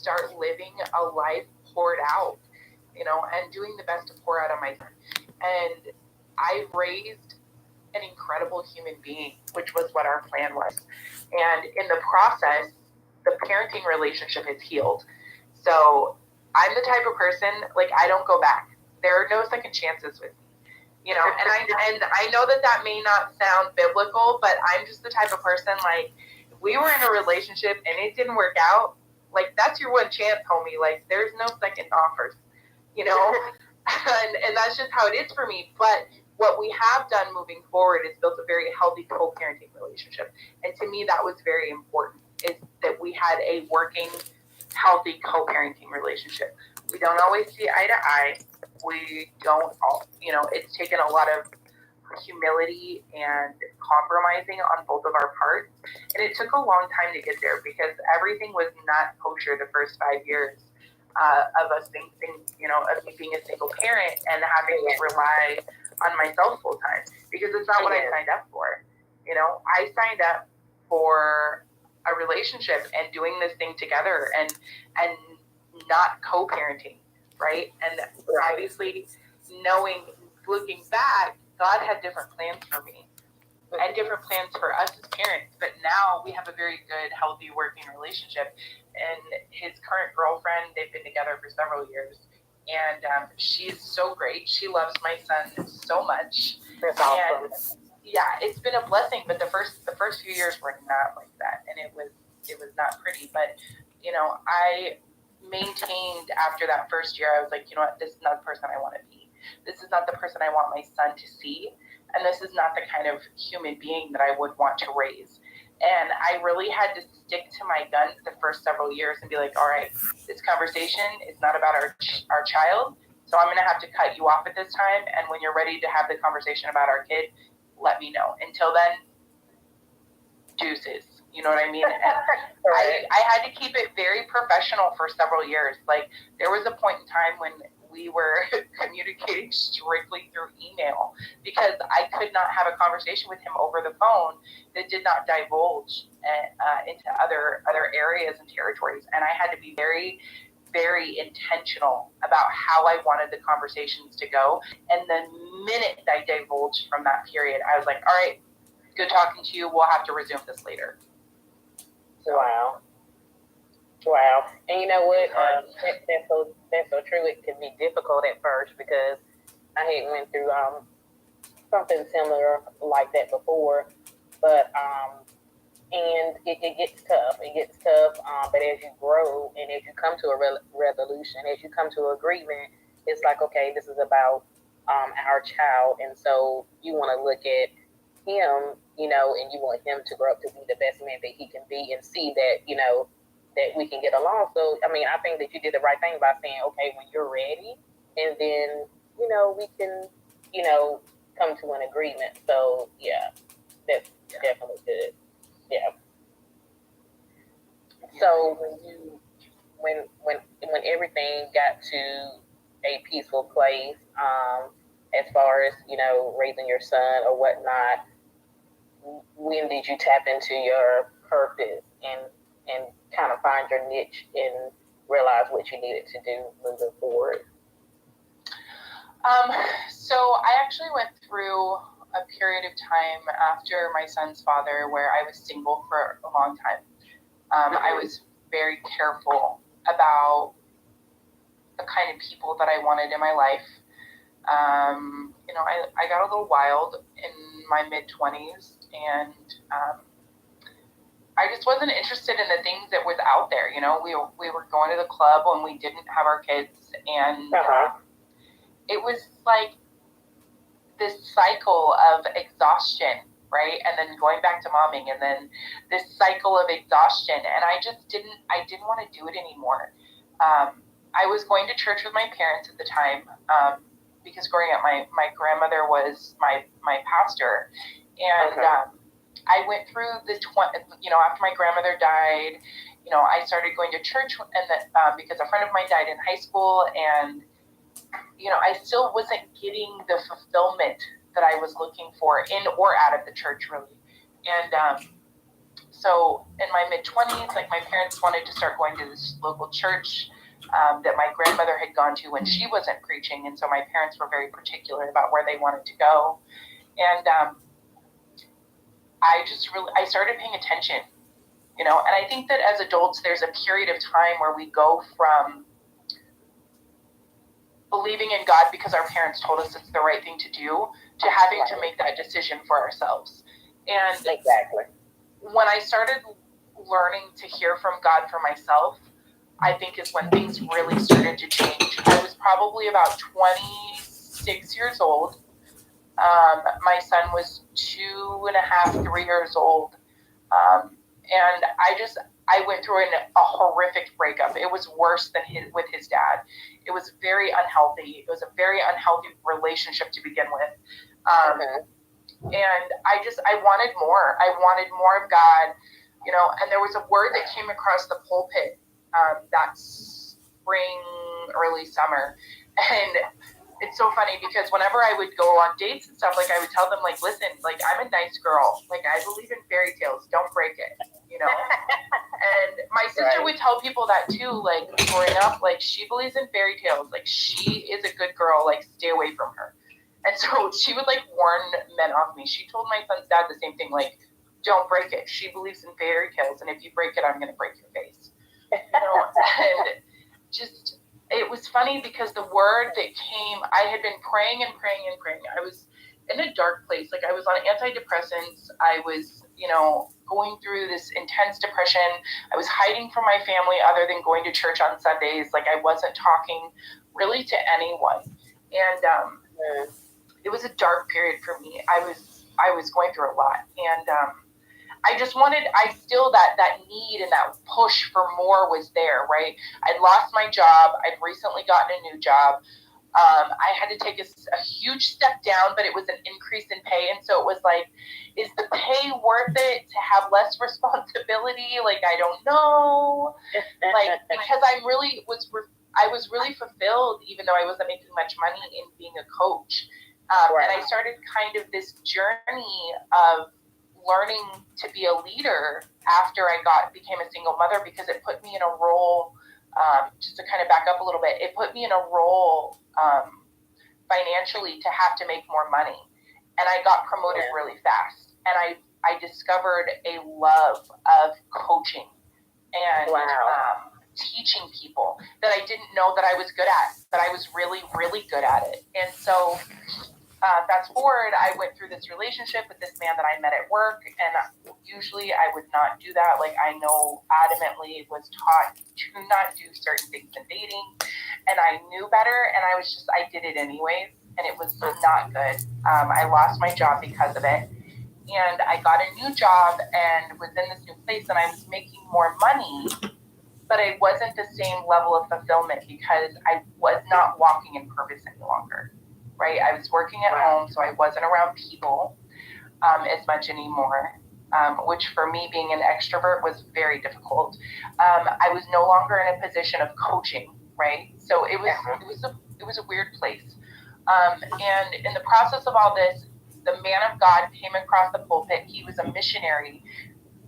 start living a life poured out, and doing the best to pour out on my son. And I raised an incredible human being, which was what our plan was. And in the process, the parenting relationship is healed. So I'm the type of person, like, I don't go back. There are no second chances with me. And I know that may not sound biblical, but I'm just the type of person, like, if we were in a relationship and it didn't work out, like, that's your one chance, homie. Like, there's no second offers, and that's just how it is for me. But what we have done moving forward is built a very healthy co-parenting relationship. And to me, that was very important, is that we had a working, healthy co-parenting relationship. We don't always see eye to eye. We don't all, it's taken a lot of humility and compromising on both of our parts. And it took a long time to get there because everything was not kosher the first 5 years of us being, of me being a single parent and having to rely on myself full time, because it's not what I signed up for. I signed up for a relationship and doing this thing together and not co-parenting, right? And obviously, looking back, God had different plans for me and different plans for us as parents. But now we have a very good, healthy working relationship. And his current girlfriend, they've been together for several years. And she's so great. She loves my son so much. That's awesome. And yeah, it's been a blessing. But the first few years were not like that, and it was not pretty. But I maintained after that first year. I was like, this is not the person I want to be. This is not the person I want my son to see, and this is not the kind of human being that I would want to raise. And I really had to stick to my guns the first several years and be like, all right, this conversation is not about our child, so I'm going to have to cut you off at this time. And when you're ready to have the conversation about our kid, let me know. Until then, deuces. You know what I mean? And I had to keep it very professional for several years. Like, there was a point in time when we were communicating strictly through email because I could not have a conversation with him over the phone that did not divulge into other areas and territories. And I had to be very, very intentional about how I wanted the conversations to go. And the minute I divulged from that period, I was like, all right, good talking to you. We'll have to resume this later. So. Wow. And you know what? That's so true. It can be difficult at first because I had went through something similar like that before, but and it gets tough. It gets tough. But as you grow and as you come to a resolution, as you come to agreement, it's like, okay, this is about our child, and so you want to look at him, and you want him to grow up to be the best man that he can be, and see that, that we can get along. So, I mean, I think that you did the right thing by saying, okay, when you're ready, and then, we can, come to an agreement. So, yeah, that's definitely good. Yeah. So when everything got to a peaceful place, as far as, raising your son or whatnot, when did you tap into your purpose and kind of find your niche and realize what you needed to do moving forward? So I actually went through a period of time after my son's father where I was single for a long time. I was very careful about the kind of people that I wanted in my life. I got a little wild in my mid-20s, and I just wasn't interested in the things that was out there. We were going to the club when we didn't have our kids, and it was like this cycle of exhaustion, right? And then going back to momming, and then this cycle of exhaustion, and I didn't want to do it anymore. I was going to church with my parents at the time, because growing up, my grandmother was my pastor, and I went through after my grandmother died, I started going to church, and because a friend of mine died in high school, and I still wasn't getting the fulfillment that I was looking for in or out of the church, really. And So in my mid-20s, like my parents wanted to start going to this local church that my grandmother had gone to when she wasn't preaching, and so my parents were very particular about where they wanted to go. And I started paying attention, and I think that as adults, there's a period of time where we go from believing in God because our parents told us it's the right thing to do to having to make that decision for ourselves. And exactly. When I started learning to hear from God for myself, I think is when things really started to change. I was probably about 26 years old. My son was 2.5, 3 years old. And I went through a horrific breakup. It was worse than with his dad. It was very unhealthy. It was a very unhealthy relationship to begin with. And I wanted more. I wanted more of God, and there was a word that came across the pulpit that spring, early summer. And it's so funny because whenever I would go on dates and stuff, like I would tell them, like, listen, like I'm a nice girl. Like I believe in fairy tales. Don't break it, And my sister would tell people that too, like growing up, like she believes in fairy tales. Like she is a good girl. Like stay away from her. And so she would like warn men off me. She told my son's dad the same thing, like, don't break it. She believes in fairy tales, and if you break it, I'm going to break your face. And just, it was funny because the word that came, I had been praying and praying and praying. I was in a dark place. Like I was on antidepressants. I was, going through this intense depression. I was hiding from my family other than going to church on Sundays. Like I wasn't talking really to anyone. And, it was a dark period for me. I was going through a lot, and I still that need and that push for more was there, right? I'd lost my job. I'd recently gotten a new job. I had to take a huge step down, but it was an increase in pay, and so it was like, is the pay worth it to have less responsibility? Like I don't know, like because I was really fulfilled, even though I wasn't making much money in being a coach. And I started kind of this journey of learning to be a leader after I became a single mother, because it put me in a role, just to kind of back up a little bit, it put me in a role financially to have to make more money. And I got promoted really fast. And I discovered a love of coaching and teaching people that I didn't know that I was good at, but I was really, really good at it. And so fast forward, I went through this relationship with this man that I met at work, and usually I would not do that. Like I know adamantly was taught to not do certain things in dating, and I knew better, and I did it anyways, and it was not good. I lost my job because of it, and I got a new job and was in this new place, and I was making more money, but it wasn't the same level of fulfillment because I was not walking in purpose any longer. Right? I was working at home, so I wasn't around people as much anymore, which for me, being an extrovert, was very difficult. I was no longer in a position of coaching, right? So it was a weird place. And in the process of all this, the man of God came across the pulpit. He was a missionary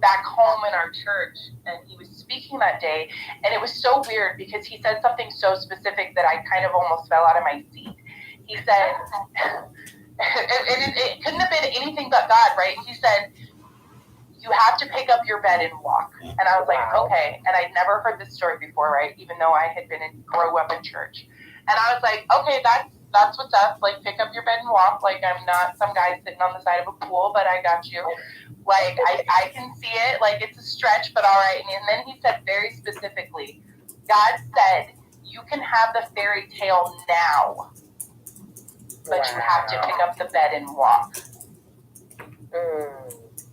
back home in our church, and he was speaking that day, and it was so weird because he said something so specific that I kind of almost fell out of my seat. He said, it couldn't have been anything but God, right? He said, you have to pick up your bed and walk. And I was like, okay. And I'd never heard this story before, right? Even though I had grew up in church. And I was like, okay, that's what's up. Like, pick up your bed and walk. Like, I'm not some guy sitting on the side of a pool, but I got you. Like, I can see it. Like, it's a stretch, but all right. And then he said very specifically, God said, you can have the fairy tale now, but you have to pick up the bed and walk.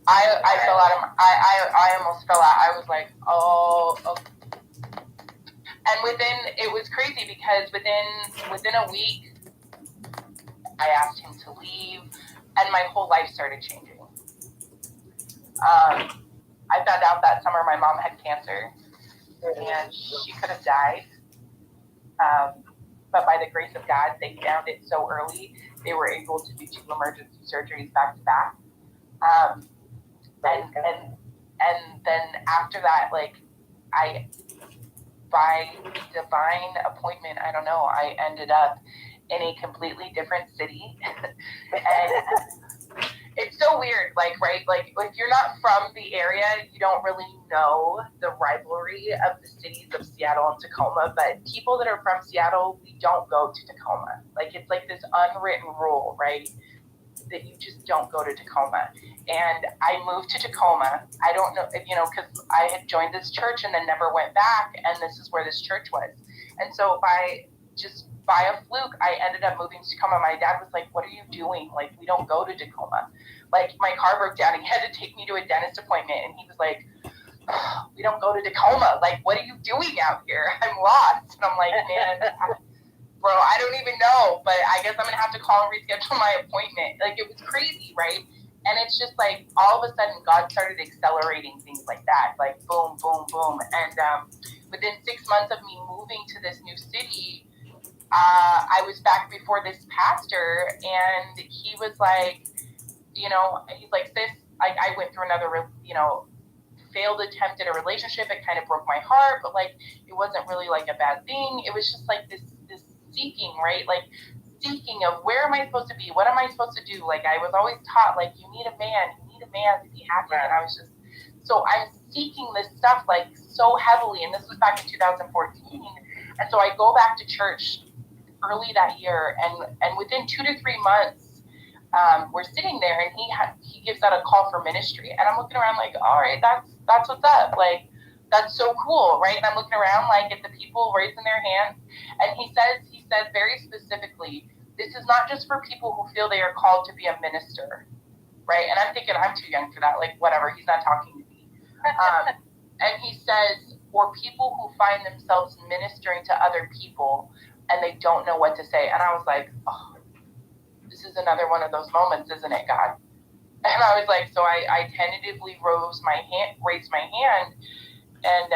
I fell out of I almost fell out. I was like, oh. And it was crazy because within a week, I asked him to leave, and my whole life started changing. I found out that summer my mom had cancer, and she could have died. But by the grace of God, they found it so early, they were able to do 2 emergency surgeries back to back. and then after that, like, by divine appointment, I don't know, I ended up in a completely different city. And it's so weird, like, right? Like, if you're not from the area, you don't really know the rivalry of the cities of Seattle and Tacoma. But people that are from Seattle, we don't go to Tacoma. Like, it's like this unwritten rule, right? That you just don't go to Tacoma. And I moved to Tacoma. I don't know, because I had joined this church and then never went back. And this is where this church was. And so by a fluke, I ended up moving to Tacoma. My dad was like, "What are you doing? Like, we don't go to Tacoma." Like, my car broke down. He had to take me to a dentist appointment. And he was like, "We don't go to Tacoma. Like, what are you doing out here? I'm lost." And I'm like, man, bro, I don't even know. But I guess I'm going to have to call and reschedule my appointment. Like, it was crazy, right? And it's just like, all of a sudden, God started accelerating things like that. Like, boom, boom, boom. And within 6 months of me moving to this new city, I was back before this pastor, and he was like, he's like, "Sis, I went through another, failed attempt at a relationship. It kind of broke my heart, but like, it wasn't really like a bad thing. It was just like this seeking, right? Like, seeking of where am I supposed to be? What am I supposed to do? Like, I was always taught, like, you need a man to be happy." And I was just, so I'm seeking this stuff like so heavily. And this was back in 2014. And so I go back to church early that year, and within 2 to 3 months, we're sitting there, and he gives out a call for ministry, and I'm looking around like, all right, that's what's up, like, that's so cool, right? And I'm looking around like at the people raising their hands, and he said very specifically, this is not just for people who feel they are called to be a minister, right? And I'm thinking, I'm too young for that, like, whatever, he's not talking to me. And he says, for people who find themselves ministering to other people and they don't know what to say. And I was like, oh, this is another one of those moments, isn't it, God? And I was like, so I tentatively raised my hand, and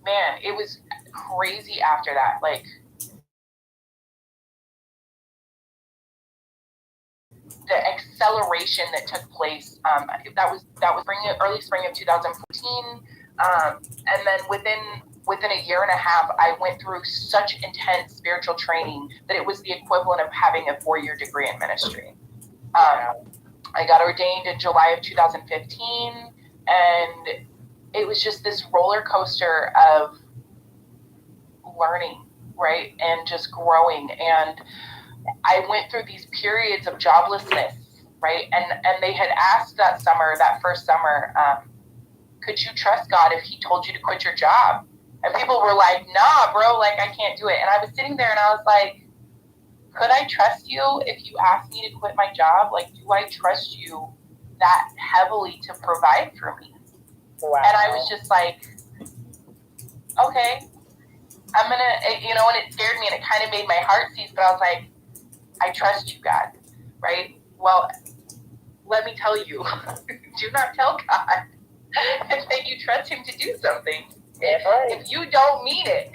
man, it was crazy after that. Like, the acceleration that took place, that was early spring of 2014, and then within a year and a half, I went through such intense spiritual training that it was the equivalent of having a 4-year degree in ministry. I got ordained in July of 2015, and it was just this roller coaster of learning, right, and just growing. And I went through these periods of joblessness, right, and they had asked that first summer, could you trust God if he told you to quit your job? And people were like, nah, bro, like, I can't do it. And I was sitting there and I was like, could I trust you if you asked me to quit my job? Like, do I trust you that heavily to provide for me? Wow. And I was just like, okay, I'm going to, and it scared me and it kind of made my heart seize, but I was like, I trust you, God, right? Well, let me tell you, do not tell God that you trust him to do something if you don't mean it.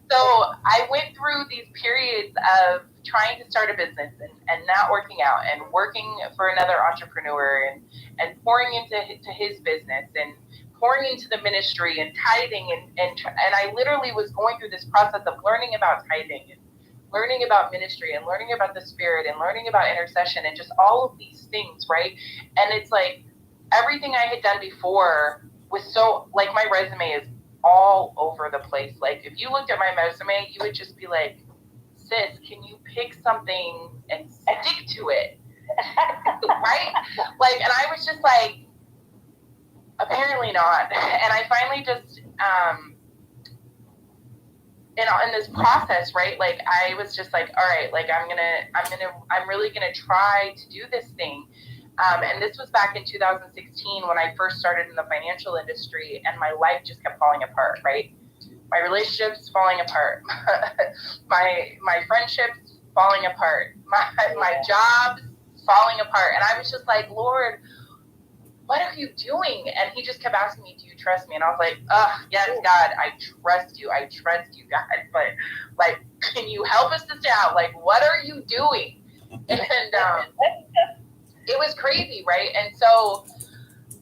So I went through these periods of trying to start a business and not working out, and working for another entrepreneur, and pouring into his business, and pouring into the ministry, and tithing, and I literally was going through this process of learning about tithing, and learning about ministry, and learning about the Spirit, and learning about intercession, and just all of these things, right? And it's like everything I had done before was so, like, my resume is all over the place. Like, if you looked at my resume, you would just be like, sis, can you pick something and stick to it? Right? Like, and I was just like, apparently not. And I finally just, in this process, right? Like, I was just like, all right, like, I'm really gonna try to do this thing. And this was back in 2016 when I first started in the financial industry, and my life just kept falling apart, right? My relationships falling apart, my friendships falling apart, my jobs falling apart. And I was just like, Lord, what are you doing? And he just kept asking me, do you trust me? And I was like, yes, God, I trust you, God. But, like, can you help us to stay out? Like, what are you doing? And it was crazy, right? And so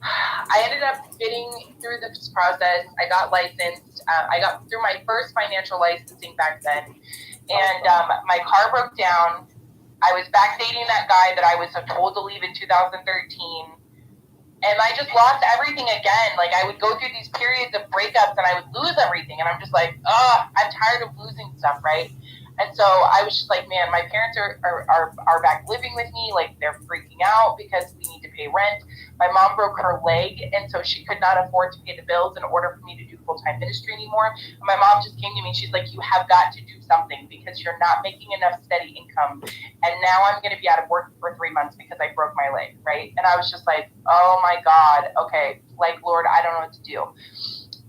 I ended up getting through this process. I got licensed. I got through my first financial licensing back then. And my car broke down. I was back dating that guy that I was told to leave in 2013. And I just lost everything again. Like, I would go through these periods of breakups and I would lose everything. And I'm just like, I'm tired of losing stuff, right? And so I was just like, man, my parents are back living with me. Like, they're freaking out because we need to pay rent. My mom broke her leg, and so she could not afford to pay the bills in order for me to do full-time ministry anymore. And my mom just came to me and she's like, you have got to do something because you're not making enough steady income. And now I'm going to be out of work for 3 months because I broke my leg, right? And I was just like, oh my God, okay, like, Lord, I don't know what to do.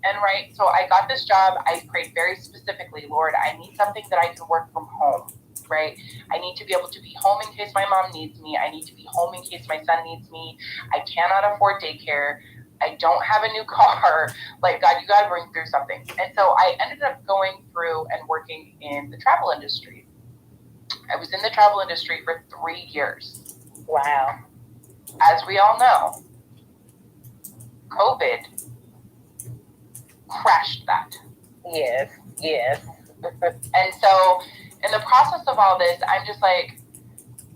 And right, so I got this job. I prayed very specifically, Lord, I need something that I can work from home, right? I need to be able to be home in case my mom needs me. I need to be home in case my son needs me. I cannot afford daycare. I don't have a new car. Like, God, you got to bring through something. And so I ended up going through and working in the travel industry. I was in the travel industry for 3 years. Wow. As we all know, COVID crashed that. Yes. And so in the process of all this, I'm just like,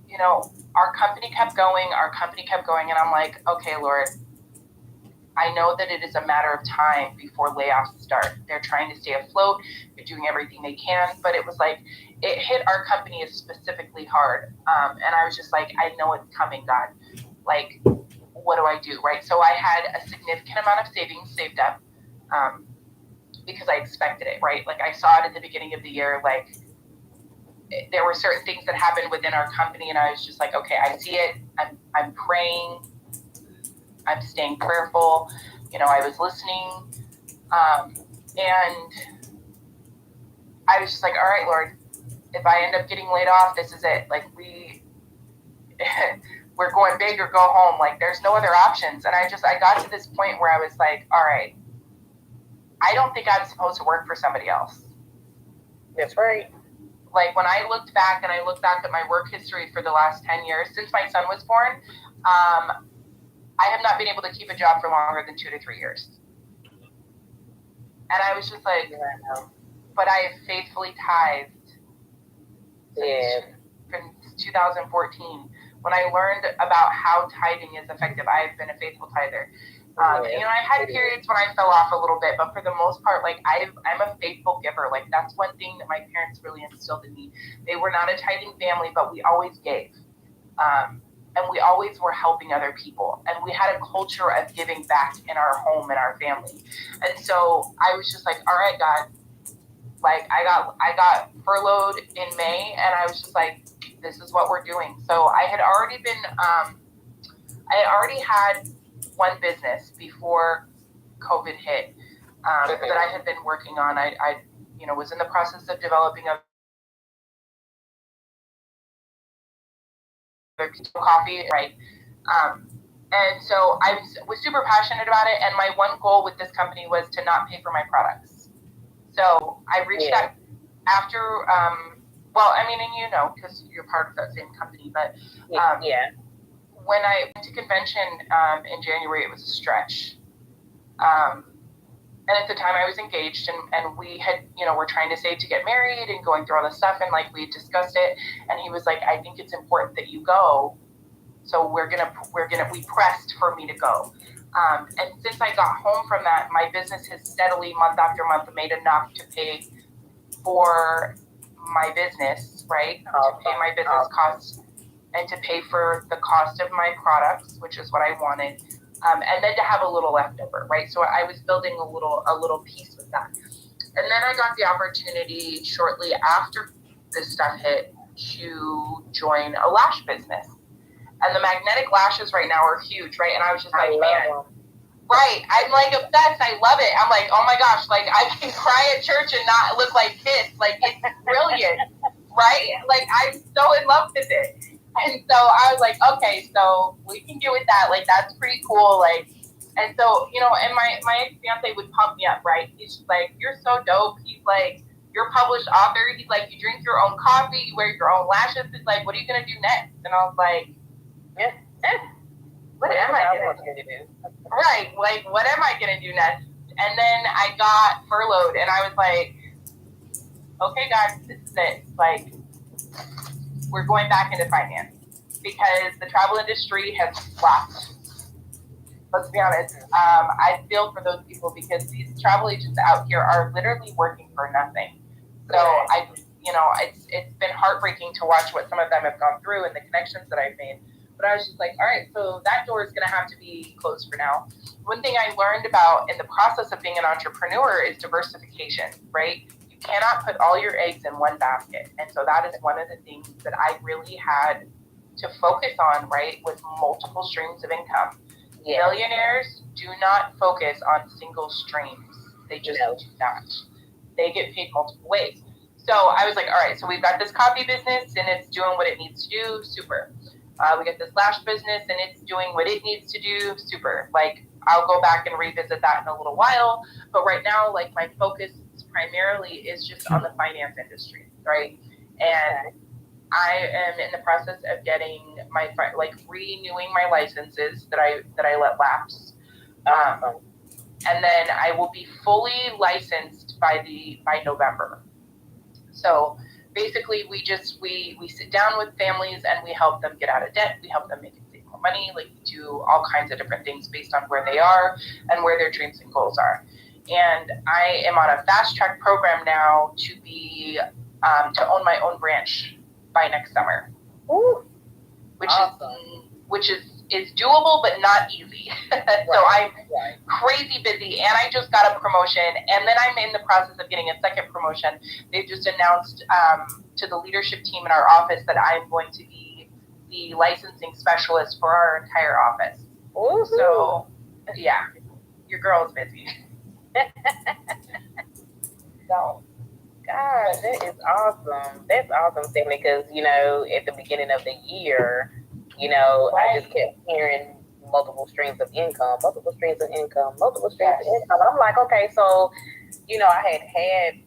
you know, our company kept going, and I'm like, okay, Lord, I know that it is a matter of time before layoffs start. They're trying to stay afloat. They're doing everything they can. But it was like, it hit our company specifically hard. And I was just like, I know it's coming, God. Like, what do I do, right? So I had a significant amount of savings saved up because I expected it, right? Like, I saw it at the beginning of the year. Like, there were certain things that happened within our company, and I was just like, okay, I see it. I'm praying. I'm staying prayerful. You know, I was listening. And I was just like, all right, Lord, if I end up getting laid off, this is it. Like, we're going big or go home. Like, there's no other options. And I got to this point where I was like, all right, I don't think I'm supposed to work for somebody else. That's right. Like, when I looked back at my work history for the last 10 years, since my son was born, I have not been able to keep a job for longer than 2 to 3 years. And I was just like, but I have faithfully tithed since 2014. When I learned about how tithing is effective, I have been a faithful tither. You know, I had periods when I fell off a little bit, but for the most part, like, I'm a faithful giver. Like, that's one thing that my parents really instilled in me. They were not a tithing family, but we always gave. And we always were helping other people. And we had a culture of giving back in our home and our family. And so I was just like, all right, God, like, I got furloughed in May, and I was just like, this is what we're doing. So I had already had one business before COVID hit that I had been working on. I was in the process of developing a coffee, right? And so I was super passionate about it. And my one goal with this company was to not pay for my products. So I reached out after, well, I mean, and you know, because you're part of that same company, but when I went to convention in January, it was a stretch. And at the time I was engaged, and we had, you know, we're trying to save to get married and going through all this stuff, and like, we had discussed it, and he was like, I think it's important that you go. So we pressed for me to go. And since I got home from that, my business has steadily, month after month, made enough to pay for my business, right? To pay my business costs and to pay for the cost of my products, which is what I wanted. And then to have a little leftover, right? So I was building a little piece with that. And then I got the opportunity shortly after this stuff hit to join a lash business. And the magnetic lashes right now are huge, right? And I was just like, man, right. I'm like obsessed. I love it. I'm like, oh my gosh, like, I can cry at church and not look like Kiss. Like, it's brilliant, right? Like, I'm so in love with it. And so I was like, okay, so we can get with that. Like, that's pretty cool. Like, and so, you know, and my ex-fiance would pump me up, right? He's just like, you're so dope. He's like, you're a published author. He's like, you drink your own coffee, you wear your own lashes. It's like, what are you going to do next? And I was like, what am I going to do? Right, like, what am I going to do next? And then I got furloughed, and I was like, okay, guys, this is it. Like, we're going back into finance because the travel industry has flopped. Let's be honest. I feel for those people because these travel agents out here are literally working for nothing. So it's been heartbreaking to watch what some of them have gone through and the connections that I've made. But I was just like, all right, so that door is going to have to be closed for now. One thing I learned about in the process of being an entrepreneur is diversification, right? You cannot put all your eggs in one basket. And so that is one of the things that I really had to focus on, right, with multiple streams of income. Yeah. Millionaires do not focus on single streams. They just do not. They get paid multiple ways. So I was like, all right, so we've got this copy business and it's doing what it needs to do. Super. We got this lash business and it's doing what it needs to do. Super. Like, I'll go back and revisit that in a little while. But right now, like, my focus primarily is just on the finance industry, right? And I am in the process of getting renewing my licenses that I let lapse. And then I will be fully licensed by November. So basically we sit down with families and we help them get out of debt. We help them make and save more money. Like, we do all kinds of different things based on where they are and where their dreams and goals are. And I am on a fast track program now to be to own my own branch by next summer. Ooh, which is doable but not easy. So I'm crazy busy, and I just got a promotion, and then I'm in the process of getting a second promotion. They've just announced to the leadership team in our office that I'm going to be the licensing specialist for our entire office. Ooh. So yeah, your girl is busy. So God, that is awesome. That's awesome, Stephanie, because, at the beginning of the year, I just kept hearing multiple streams of income. And I'm like, okay, so, I had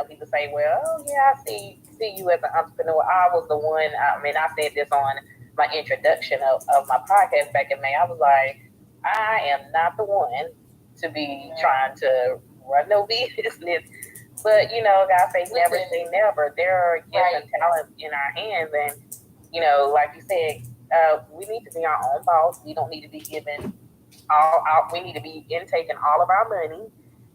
people say, well, oh, yeah, I see you as an entrepreneur. I was the one, I said this on my introduction of my podcast back in May. I was like, I am not the one to be trying to run no business. But, God say never say never. There are gifts and talents in our hands. And, like you said, we need to be our own boss. We don't need to be given we need to be taking all of our money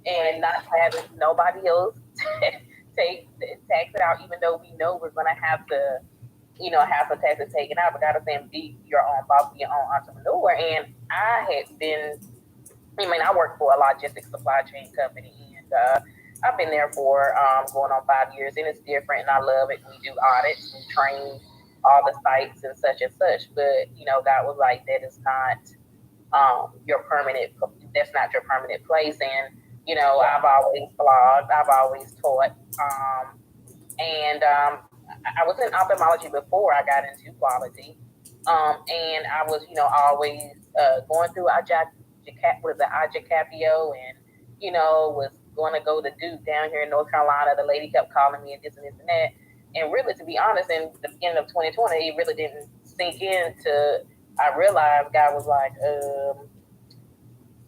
and not having nobody else tax it out, even though we know we're going to have to, have some taxes taken out. But God is saying be your own boss, be your own entrepreneur. And I work for a logistics supply chain company, and I've been there for going on 5 years, and it's different, and I love it. We do audits, we train all the sites and such. But God was like, that is not that's not your permanent place. And I've always blogged, I've always taught, and I was in ophthalmology before I got into quality, and I was always going through IJCAPIO, and was going to go to Duke down here in North Carolina. The lady kept calling me and this and this and that. And really, to be honest, in the beginning of 2020, it really didn't sink in I realized God was like,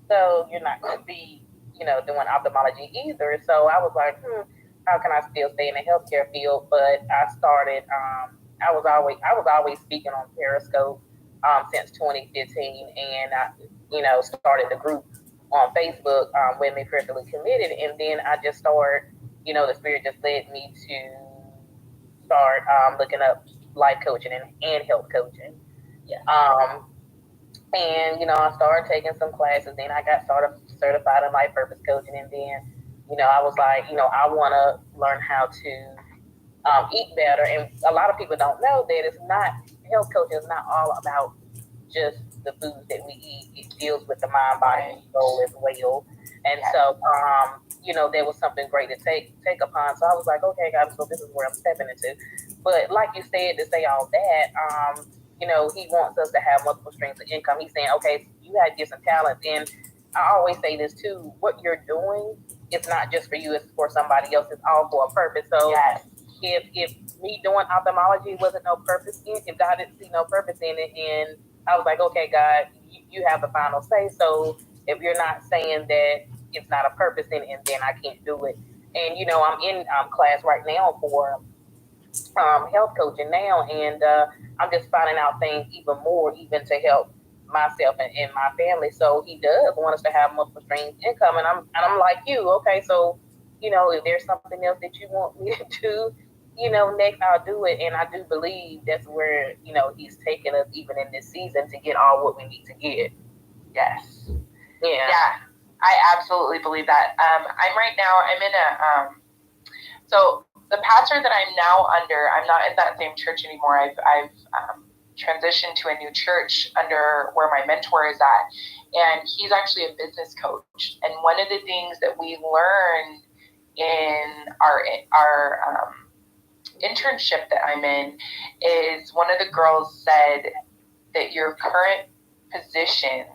so you're not going to be, doing ophthalmology either. So I was like, how can I still stay in the healthcare field? But I started, I was always speaking on Periscope since 2015. And I, started the group on Facebook, Women Fiercely Committed. And then I just started, the Spirit just led me to start looking up life coaching and health coaching. Yeah. And I started taking some classes. Then I got certified in life purpose coaching. And then, I was like, I want to learn how to eat better. And a lot of people don't know that health coaching is not all about just the foods that we eat. It deals with the mind, body, and soul as well. And so, there was something great to take upon. So I was like, okay, guys, so this is where I'm stepping into. But like you said, to say all that, he wants us to have multiple streams of income. He's saying, okay, you have gifts and talents. And I always say this too, what you're doing, it's not just for you, it's for somebody else. It's all for a purpose. So if me doing ophthalmology wasn't no purpose in it, if God didn't see no purpose in it, and I was like, okay, God, you have the final say. So if you're not saying that it's not a purpose, then I can't do it. And I'm in class right now for health coaching now, and I'm just finding out things even more, even to help myself and my family. So he does want us to have multiple streams of income, and I'm like you, okay, so if there's something else that you want me to do, next I'll do it. And I do believe that's where he's taking us even in this season to get all what we need to get. Yes. Yeah. I absolutely believe that. I'm in a so the pastor that I'm now under, I'm not in that same church anymore. I've transitioned to a new church under where my mentor is at, and he's actually a business coach. And one of the things that we learned in our internship that I'm in is one of the girls said that your current position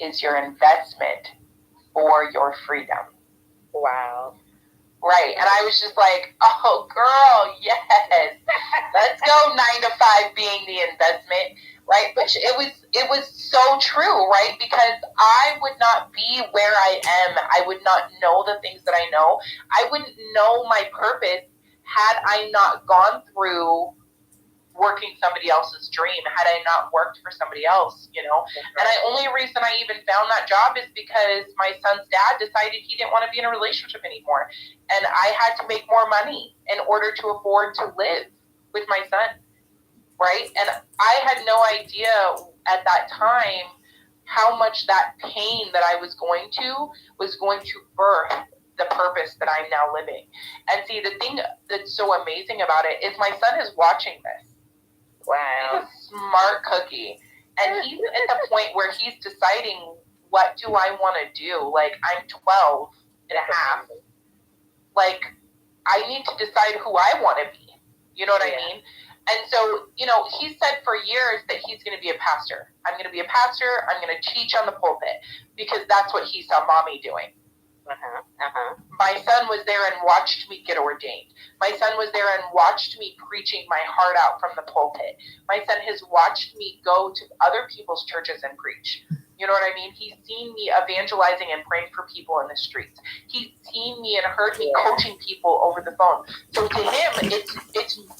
is your investment for your freedom. Wow. Right. And I was just like, oh, girl, yes. Let's go 9 to 5 being the investment, right? But it was so true, right? Because I would not be where I am. I would not know the things that I know. I wouldn't know my purpose had I not gone through working somebody else's dream, had I not worked for somebody else, And the only reason I even found that job is because my son's dad decided he didn't want to be in a relationship anymore. And I had to make more money in order to afford to live with my son, right? And I had no idea at that time how much that pain that I was going to birth the purpose that I'm now living. And see, the thing that's so amazing about it is my son is watching this. Wow. He's a smart cookie. And he's at the point where he's deciding, what do I want to do? Like, I'm 12 and a half. Like, I need to decide who I want to be. You know what I mean? And so, he said for years that he's going to be a pastor. I'm going to be a pastor. I'm going to teach on the pulpit, because that's what he saw mommy doing. My son was there and watched me get ordained. My son was there and watched me preaching my heart out from the pulpit. My son has watched me go to other people's churches and preach. You know what I mean? He's seen me evangelizing and praying for people in the streets. He's seen me and heard me coaching people over the phone. So to him,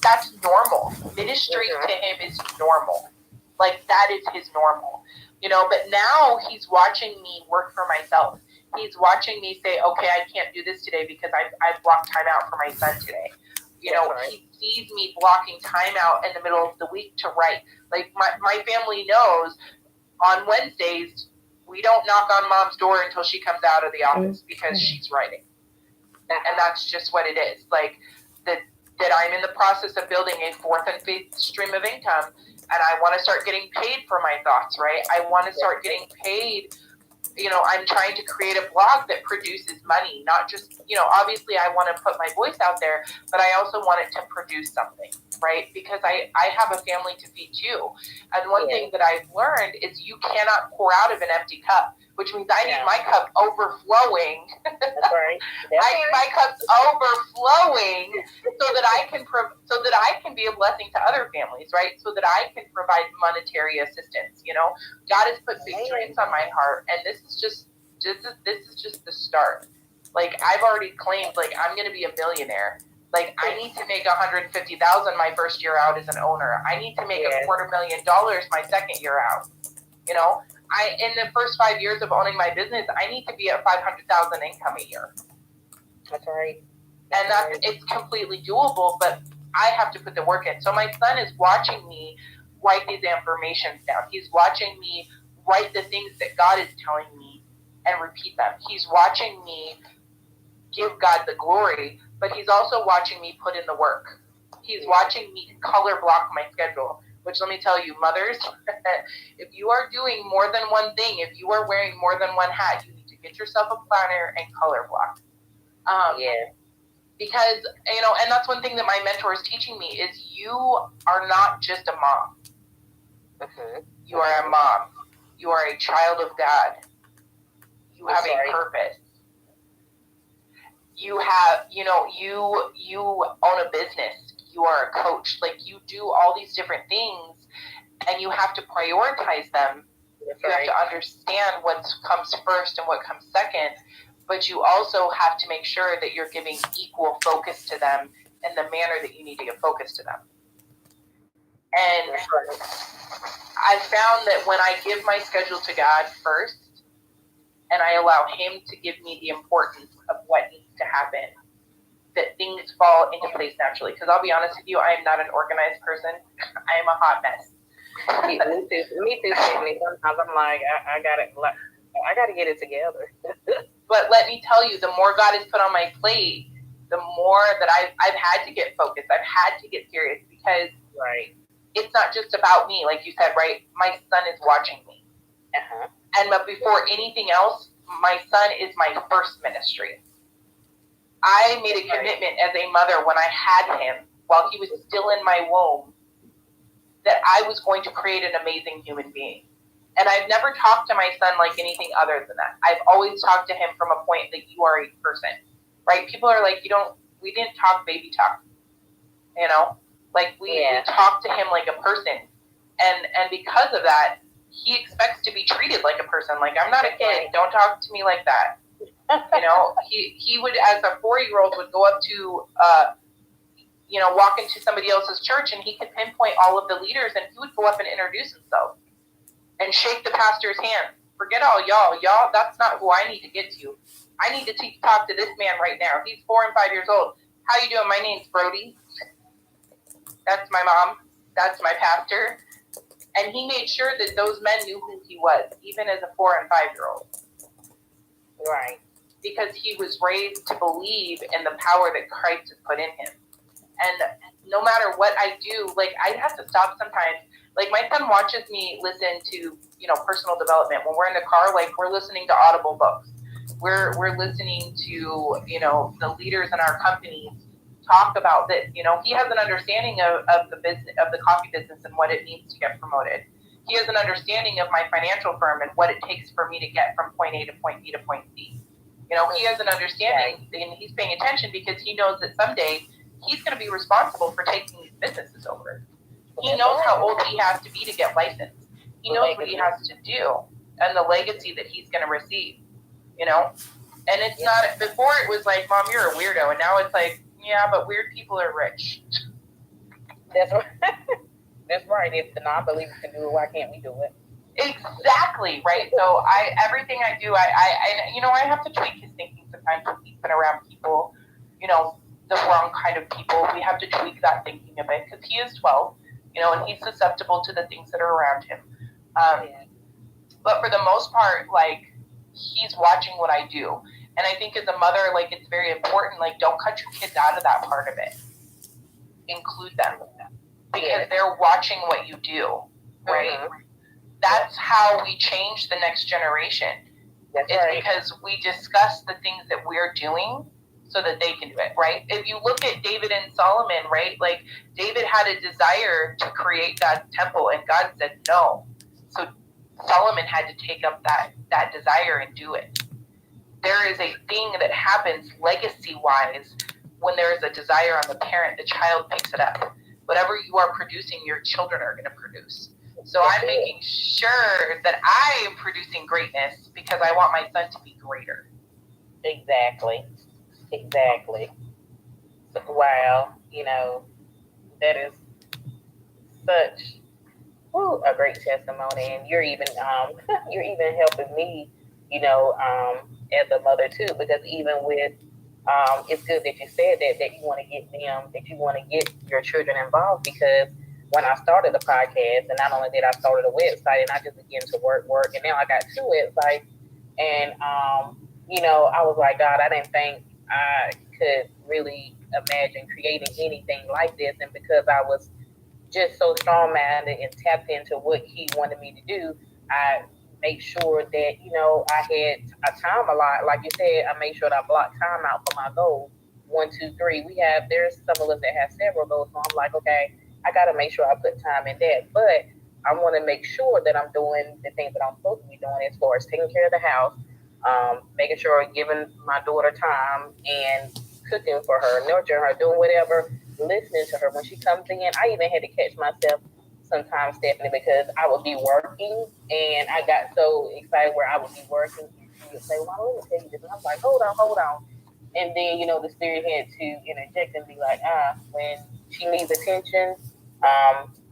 that's normal. Ministry to him is normal. Like, that is his normal. But now he's watching me work for myself. He's watching me say, okay, I can't do this today because I've blocked time out for my son today. He sees me blocking time out in the middle of the week to write. Like, my family knows on Wednesdays, we don't knock on mom's door until she comes out of the office because she's writing. And that's just what it is. Like, that I'm in the process of building a fourth and fifth stream of income, and I want to start getting paid for my thoughts, right? I want to start getting paid. I'm trying to create a blog that produces money, not just, obviously I want to put my voice out there, but I also want it to produce something, right? Because I have a family to feed too. And one thing that I've learned is you cannot pour out of an empty cup, which means I need my cup overflowing. That's right. I need my cups overflowing so that I can be a blessing to other families, right? So that I can provide monetary assistance. God has put big dreams on my heart, and this is just the start. Like, I've already claimed, like, I'm going to be a millionaire. Like, I need to make $150,000 my first year out as an owner. I need to make $250,000 my second year out. In the first 5 years of owning my business, I need to be at $500,000 income a year. That's right. And it's completely doable, but I have to put the work in. So my son is watching me write these affirmations down. He's watching me write the things that God is telling me and repeat them. He's watching me give God the glory, but he's also watching me put in the work. He's watching me color block my schedule, which, let me tell you, mothers, if you are doing more than one thing, if you are wearing more than one hat, you need to get yourself a planner and color block. Because, and that's one thing that my mentor is teaching me is you are not just a mom. You are a mom. You are a child of God. You have a purpose. You have, you own a business. You are a coach. Like, you do all these different things, and you have to prioritize them You have to understand what comes first and what comes second, but you also have to make sure that you're giving equal focus to them in the manner that you need to give focus to them. And I found that when I give my schedule to God first, and I allow Him to give me the importance of what needs to happen, that things fall into place naturally. Because I'll be honest with you, I am not an organized person. I am a hot mess. Me too, Tiffany. Sometimes I'm like, I gotta get it together. But let me tell you, the more God has put on my plate, the more that I've had to get focused. I've had to get serious, because it's not just about me, like you said, right? My son is watching me. And but before anything else, my son is my first ministry. I made a commitment as a mother when I had him, while he was still in my womb, that I was going to create an amazing human being. And I've never talked to my son like anything other than that. I've always talked to him from a point that you are a person, right? People are like, we didn't talk baby talk, like we talked to him like a person. And because of that, he expects to be treated like a person. Like, I'm not a kid. Don't talk to me like that. He would, as a 4-year-old, would go up to, walk into somebody else's church, and he could pinpoint all of the leaders, and he would go up and introduce himself and shake the pastor's hand. Forget all y'all, that's not who I need to get to. I need to talk to this man right now. He's 4 and 5 years old. How you doing? My name's Brody. That's my mom. That's my pastor. And he made sure that those men knew who he was, even as a 4 and 5-year-old. Right. Because he was raised to believe in the power that Christ has put in him. And no matter what I do, like, I have to stop sometimes. Like, my son watches me listen to, personal development. When we're in the car, like, we're listening to Audible books. We're listening to, the leaders in our companies talk about that. He has an understanding of the business, of the coffee business, and what it needs to get promoted. He has an understanding of my financial firm and what it takes for me to get from point A to point B to point C. He has an understanding, and he's paying attention, because he knows that someday he's going to be responsible for taking these businesses over. He knows how old he has to be to get licensed. He knows what he has to do and the legacy that he's going to receive, And it's not, before it was like, Mom, you're a weirdo. And now it's like, yeah, but weird people are rich. That's right. That's right. If the non-believers can do it, why can't we do it? Exactly, right? So everything I do, I have to tweak his thinking sometimes when he's been around people, the wrong kind of people. We have to tweak that thinking a bit, because he is 12, and he's susceptible to the things that are around him. But for the most part, like, he's watching what I do. And I think as a mother, like, it's very important, like, don't cut your kids out of that part of it. Include them. Because they're watching what you do, right? Mm-hmm. That's how we change the next generation. Because we discuss the things that we're doing so that they can do it, right? If you look at David and Solomon, right? Like, David had a desire to create God's temple, and God said no. So Solomon had to take up that desire and do it. There is a thing that happens legacy-wise when there is a desire on the parent, the child picks it up. Whatever you are producing, your children are going to produce. So I'm making sure that I am producing greatness, because I want my son to be greater. Exactly. So, wow, that is such a great testimony, and you're even helping me, as a mother too, because even with it's good that you said that you want to get your children involved, because when I started the podcast, and not only did I started a website, and I just began to work, and now I got 2 websites, and I was like, God, I didn't think I could really imagine creating anything like this, and because I was just so strong-minded and tapped into what He wanted me to do, I made sure that, I had a time a lot. Like you said, I made sure that I blocked time out for my goals. 1, 2, 3. There's some of us that have several goals. So I'm like, okay, I got to make sure I put time in that. But I want to make sure that I'm doing the things that I'm supposed to be doing, as far as taking care of the house, making sure I'm giving my daughter time and cooking for her, nurturing her, doing whatever, listening to her when she comes in. I even had to catch myself sometimes, Stephanie, because I would be working and I got so excited where I would be working and she would say, well, let me tell you this. And I'm like, hold on. And then, the spirit had to interject and be like, when she needs attention,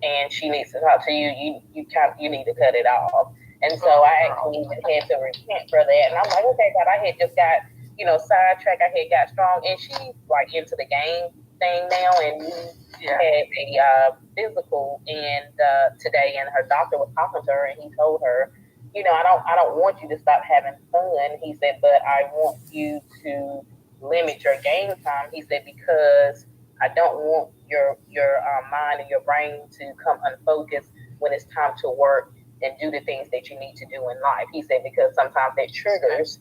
and she needs to talk to you, you need to cut it off. And so I actually had to repent for that. And I'm like, okay, God, I had just got, sidetracked. I had got strong. And she's like into the game thing now. And we had a physical and today, and her doctor was talking to her, and he told her, I don't want you to stop having fun. He said, but I want you to limit your game time. He said, because I don't want your mind and your brain to come unfocused when it's time to work and do the things that you need to do in life. He said, because sometimes that triggers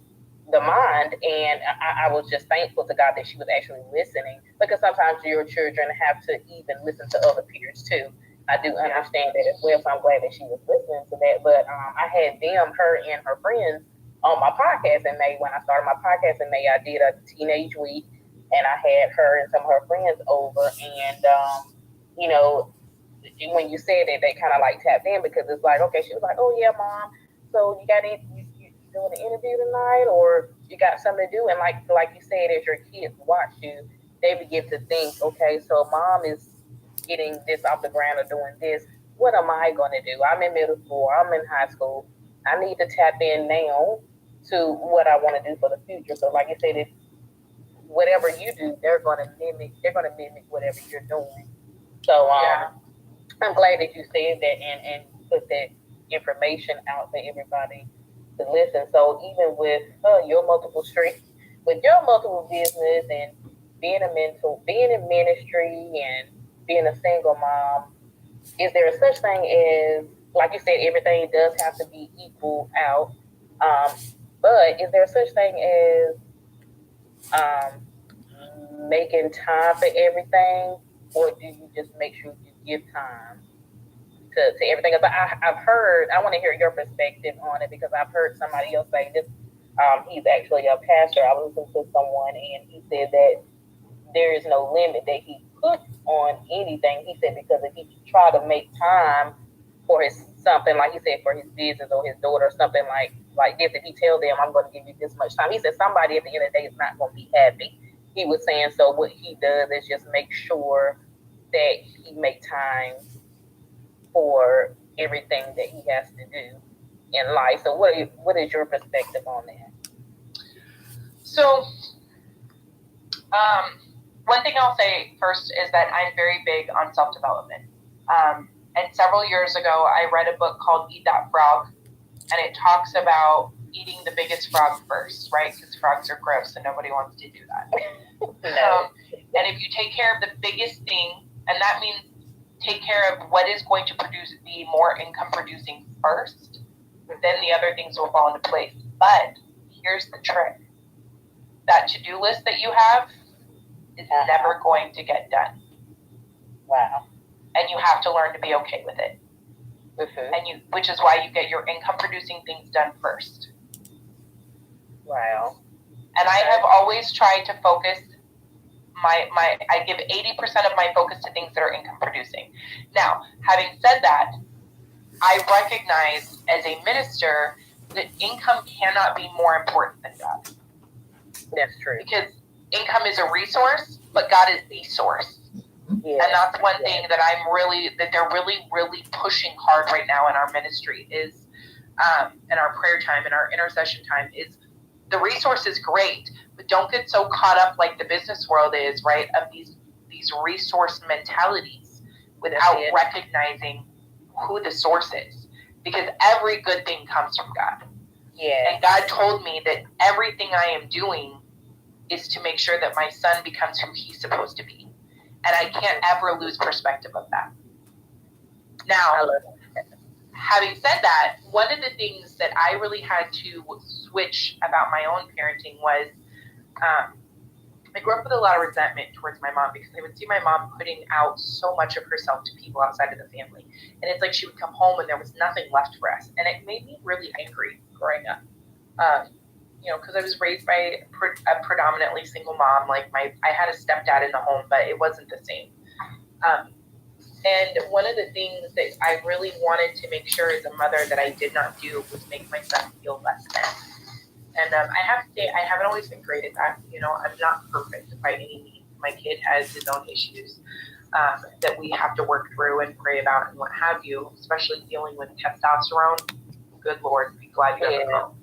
the mind. And I was just thankful to God that she was actually listening, because sometimes your children have to even listen to other peers too. I do understand that as well, so I'm glad that she was listening to that. But I had her and her friends on my podcast in May. When I started my podcast in May, I did a teenage week, and I had her and some of her friends over. And, when you said that, they kind of like tapped in, because it's like, okay, she was like, oh yeah, Mom, so you got you doing an interview tonight, or you got something to do? And like you said, as your kids watch you, they begin to think, okay, so Mom is getting this off the ground or doing this. What am I going to do? I'm in middle school. I'm in high school. I need to tap in now to what I want to do for the future. So like you said, if whatever you do, they're going to mimic whatever you're doing. So I'm glad that you said that and put that information out for everybody to listen. So even with your multiple streams, with your multiple business, and being in ministry, and being a single mom, is there a such thing as, like you said, everything does have to be equal out? But is there a such thing as making time for everything, or do you just make sure you give time to everything? I've heard, I want to hear your perspective on it, because I've heard somebody else say this. He's actually a pastor. I was listening to someone, and he said that there is no limit that he puts on anything. He said, because if he try to make time for his something, like he said, for his business or his daughter or something like this, if he tell them, I'm going to give you this much time, he said somebody at the end of the day is not going to be happy. He was saying, so what he does is just make sure that he make time for everything that he has to do in life. So what is your perspective on that? So, one thing I'll say first is that I'm very big on self-development. And several years ago, I read a book called Eat That Frog, and it talks about eating the biggest frog first, right? Because frogs are gross and nobody wants to do that. No. And if you take care of the biggest thing, and that means take care of what is going to be more income producing first, then the other things will fall into place. But here's the trick. That to-do list that you have is never going to get done. Wow. And you have to learn to be okay with it. Mm-hmm. And which is why you get your income producing things done first. Wow. And I have always tried to focus I give 80% of my focus to things that are income producing. Now, having said that, I recognize as a minister that income cannot be more important than God. That's true. Because income is a resource, but God is the source. Yeah. And that's one thing that they're really pushing hard right now in our ministry is, in our prayer time, in our intercession time, is the resource is great, but don't get so caught up like the business world is, right, of these resource mentalities without recognizing who the source is. Because every good thing comes from God. Yeah. And God told me that everything I am doing is to make sure that my son becomes who he's supposed to be. And I can't ever lose perspective of that. Now, having said that, one of the things that I really had to switch about my own parenting was I grew up with a lot of resentment towards my mom, because I would see my mom putting out so much of herself to people outside of the family. And it's like she would come home and there was nothing left for us. And it made me really angry growing up. Because I was raised by a predominantly single mom. Like I had a stepdad in the home, but it wasn't the same. And one of the things that I really wanted to make sure as a mother that I did not do was make my son feel less than. And I have to say, I haven't always been great at that. You know, I'm not perfect by any means. My kid has his own issues that we have to work through and pray about and what have you, especially dealing with testosterone. Good Lord, be glad you have a girl.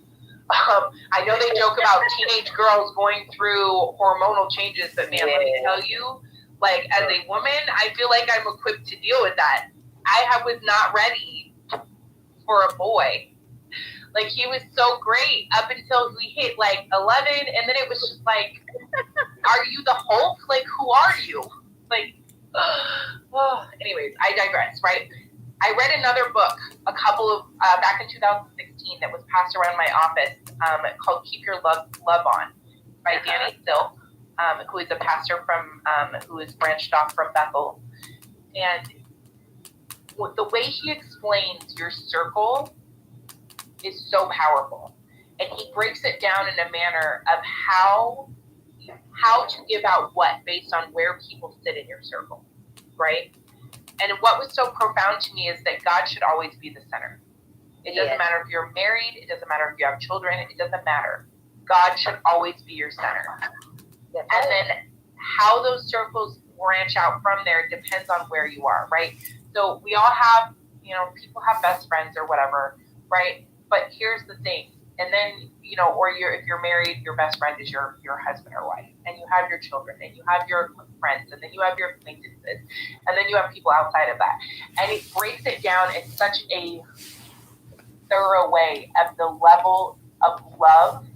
I know they joke about teenage girls going through hormonal changes, but man, let me tell you, like, as a woman, I feel like I'm equipped to deal with that. I was not ready for a boy. Like, he was so great up until we hit like 11, and then it was just like, are you the Hulk? Like, who are you? Like, anyways, I digress, right? I read another book a couple of back in 2016 that was passed around my office called "Keep Your Love On" by Danny Silk, who is a pastor from who is branched off from Bethel, and the way he explains your circle is so powerful, and he breaks it down in a manner of how to give out what based on where people sit in your circle, right? And what was so profound to me is that God should always be the center. It doesn't matter if you're married. It doesn't matter if you have children. It doesn't matter. God should always be your center. And then how those circles branch out from there depends on where you are, right? So we all have, you know, people have best friends or whatever, right? But here's the thing. And then, you know, or if you're married, your best friend is your husband or wife, and you have your children, and you have your friends, and then you have your acquaintances, and then you have people outside of that. And it breaks it down in such a thorough way of the level of love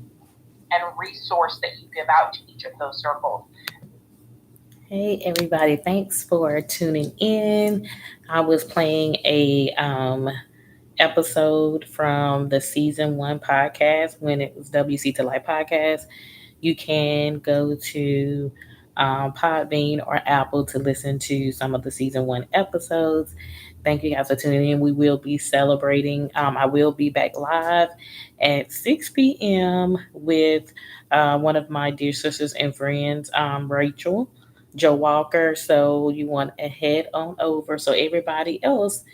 and resource that you give out to each of those circles. Hey everybody, thanks for tuning in. I was playing a episode from the season 1 podcast when it was WC to Life podcast. You can go to Podbean or Apple to listen to some of the season 1 episodes. Thank you guys for tuning in. We will be celebrating. I will be back live at 6 p.m. with one of my dear sisters and friends, Rachel Joe Walker. So you want to head on over. So everybody else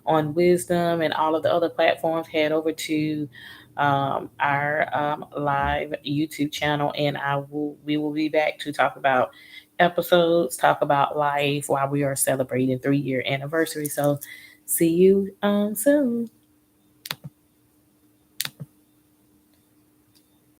on Wisdom and all of the other platforms, head over to our live YouTube channel, and we will be back to talk about episodes, talk about life while we are celebrating 3-year anniversary. So see you soon.